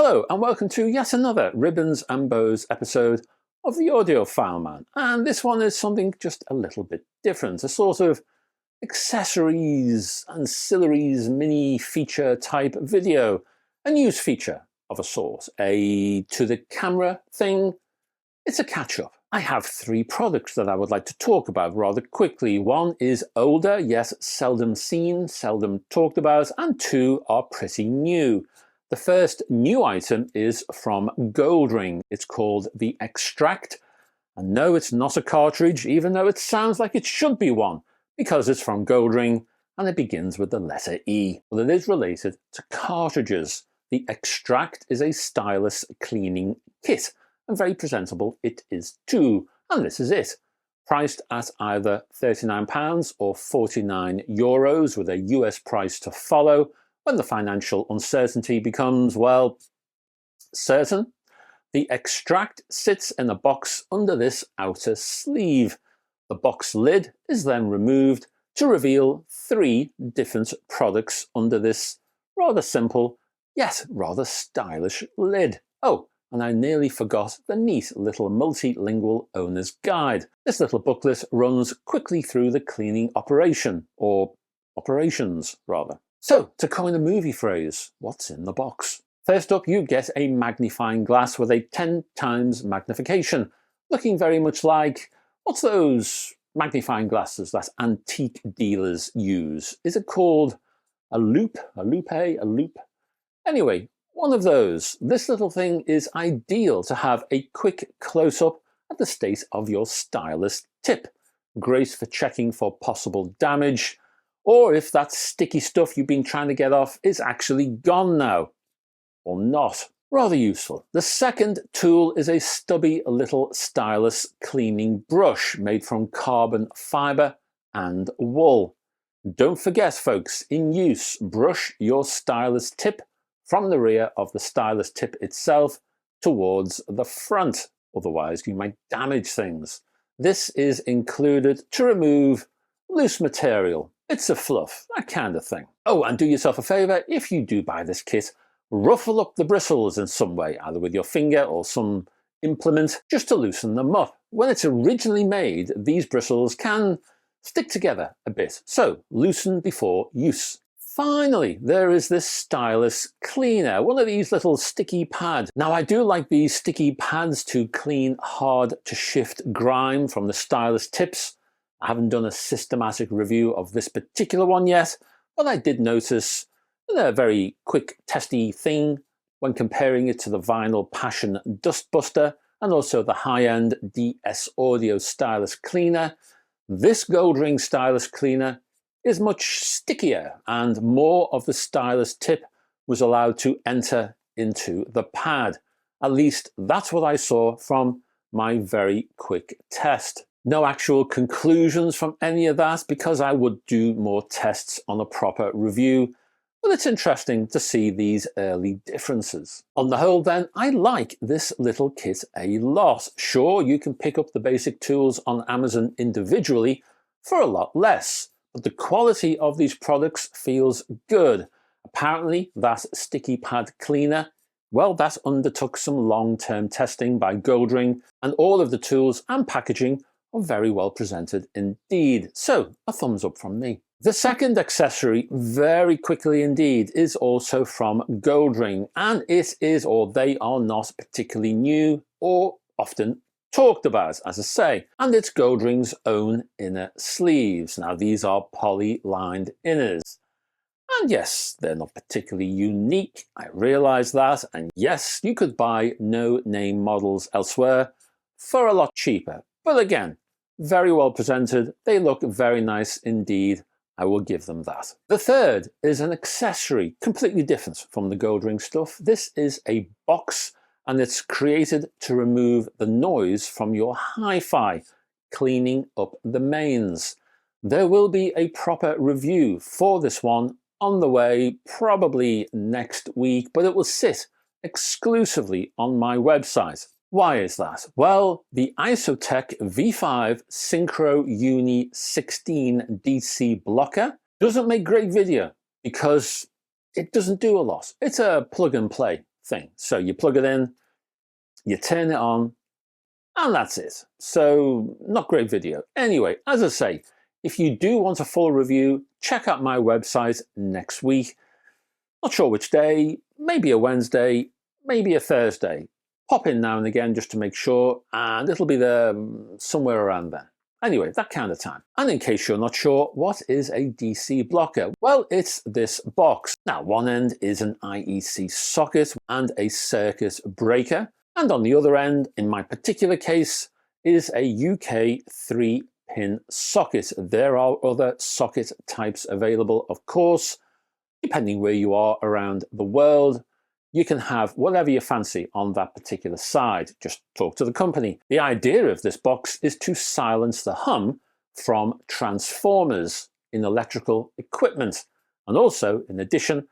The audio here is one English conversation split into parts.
Hello and welcome to yet another Ribbons and Bows episode of the Audiophile Man, and this one is something just a little bit different, a sort of accessories, ancillaries, mini feature type video, a news feature of a sort, a to the camera thing. It's a catch-up. I have three products that I would like to talk about rather quickly. One is older, yes, seldom seen, seldom talked about, and two are pretty new. The first new item is from Goldring. It's called the Extract. And no, it's not a cartridge, even though it sounds like it should be one, because it's from Goldring and it begins with the letter E. Well, it is related to cartridges. The Extract is a stylus cleaning kit, and very presentable it is too. And this is it. Priced at either £39 or €49 with a US price to follow, when the financial uncertainty becomes, well, certain. The Extract sits in a box under this outer sleeve. The box lid is then removed to reveal three different products under this rather simple, yet rather stylish lid. Oh, and I nearly forgot the neat little multilingual owner's guide. This little booklet runs quickly through the cleaning operation, or operations rather. So, to coin a movie phrase, what's in the box? First up, you get a magnifying glass with a 10 times magnification, looking very much like, what's those magnifying glasses that antique dealers use? Is it called a loupe, a loupe, a loupe? Anyway, one of those. This little thing is ideal to have a quick close-up at the state of your stylus tip. Great for checking for possible damage, or if that sticky stuff you've been trying to get off is actually gone now, or not. Rather useful. The second tool is a stubby little stylus cleaning brush made from carbon fibre and wool. Don't forget, folks, in use, brush your stylus tip from the rear of the stylus tip itself towards the front, otherwise you might damage things. This is included to remove loose material. It's a fluff, that kind of thing. Oh, and do yourself a favour, if you do buy this kit, ruffle up the bristles in some way, either with your finger or some implement, just to loosen them up. When it's originally made, these bristles can stick together a bit, so loosen before use. Finally, there is this stylus cleaner, one of these little sticky pads. Now, I do like these sticky pads to clean hard to shift grime from the stylus tips. I haven't done a systematic review of this particular one yet, but I did notice a very quick testy thing when comparing it to the Vinyl Passion Dust Buster and also the high-end DS Audio Stylus Cleaner. This Goldring Stylus Cleaner is much stickier and more of the stylus tip was allowed to enter into the pad. At least that's what I saw from my very quick test. No actual conclusions from any of that because I would do more tests on a proper review, but it's interesting to see these early differences. On the whole then, I like this little kit a lot. Sure, you can pick up the basic tools on Amazon individually for a lot less, but the quality of these products feels good. Apparently that sticky pad cleaner, well, that undertook some long-term testing by Goldring, and all of the tools and packaging are very well presented indeed. So, a thumbs up from me. The second accessory, very quickly indeed, is also from Goldring, and it is, or they are not particularly new or often talked about, as I say, and it's Goldring's own inner sleeves. Now, these are poly-lined inners. And yes, they're not particularly unique, I realise that, and yes, you could buy no-name models elsewhere for a lot cheaper. But again, very well presented, they look very nice indeed, I will give them that. The third is an accessory, completely different from the Goldring stuff. This is a box, and it's created to remove the noise from your hi-fi, cleaning up the mains. There will be a proper review for this one on the way, probably next week, but it will sit exclusively on my website. Why is that? Well, the IsoTek V5 Synchro Uni 16 DC Blocker doesn't make great video because it doesn't do a lot. It's a plug and play thing. So you plug it in, you turn it on, and that's it. So not great video. Anyway, as I say, if you do want a full review, check out my website next week. Not sure which day, maybe a Wednesday, maybe a Thursday. Pop in now and again just to make sure, and it'll be there somewhere around then. Anyway, that kind of time. And in case you're not sure, what is a DC blocker? Well, it's this box. Now, one end is an IEC socket and a circuit breaker. And on the other end, in my particular case, is a UK 3-pin socket. There are other socket types available, of course. Depending where you are around the world, you can have whatever you fancy on that particular side. Just talk to the company. The idea of this box is to silence the hum from transformers in electrical equipment, and also, in addition,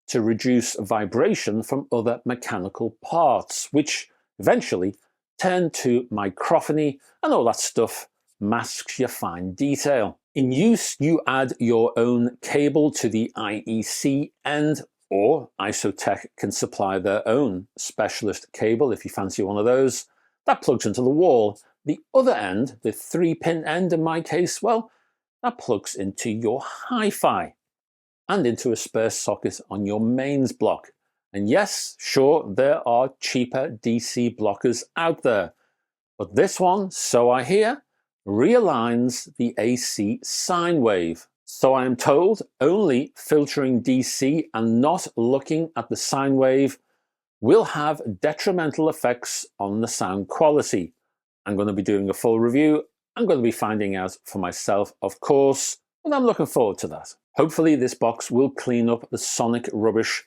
to reduce vibration from other mechanical parts, which eventually turn to microphony and all that stuff masks your fine detail. In use, you add your own cable to the IEC end, or IsoTek can supply their own specialist cable if you fancy one of those. That plugs into the wall. The other end, the 3-pin end in my case, well, that plugs into your hi-fi and into a spare socket on your mains block. And yes, sure, there are cheaper DC blockers out there, but this one, so I hear, realigns the AC sine wave. So I am told only filtering DC and not looking at the sine wave will have detrimental effects on the sound quality. I'm going to be doing a full review. I'm going to be finding out for myself, of course, and I'm looking forward to that. Hopefully this box will clean up the sonic rubbish,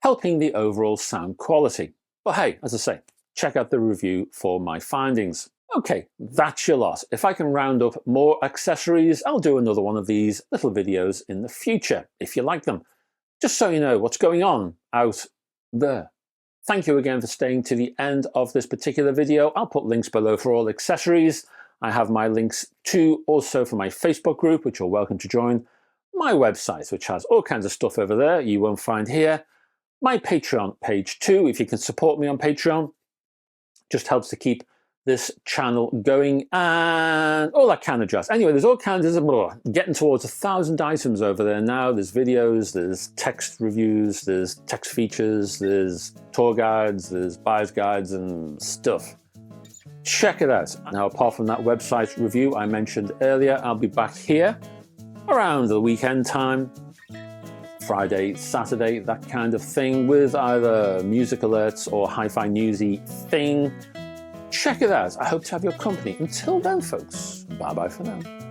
helping the overall sound quality. But hey, as I say, check out the review for my findings. Okay, that's your lot. If I can round up more accessories, I'll do another one of these little videos in the future, if you like them. Just so you know what's going on out there. Thank you again for staying to the end of this particular video. I'll put links below for all accessories. I have my links too also for my Facebook group, which you're welcome to join. My website, which has all kinds of stuff over there you won't find here. My Patreon page too, if you can support me on Patreon. Just helps to keep this channel going and all that kind of jazz. Anyway, there's all kinds of getting towards 1,000 items over there now. There's videos, there's text reviews, there's text features, there's tour guides, there's buyer's guides and stuff. Check it out. Now, apart from that website review I mentioned earlier, I'll be back here around the weekend time, Friday, Saturday, that kind of thing, with either music alerts or hi-fi newsy thing. Check it out. I hope to have your company. Until then, folks, bye-bye for now.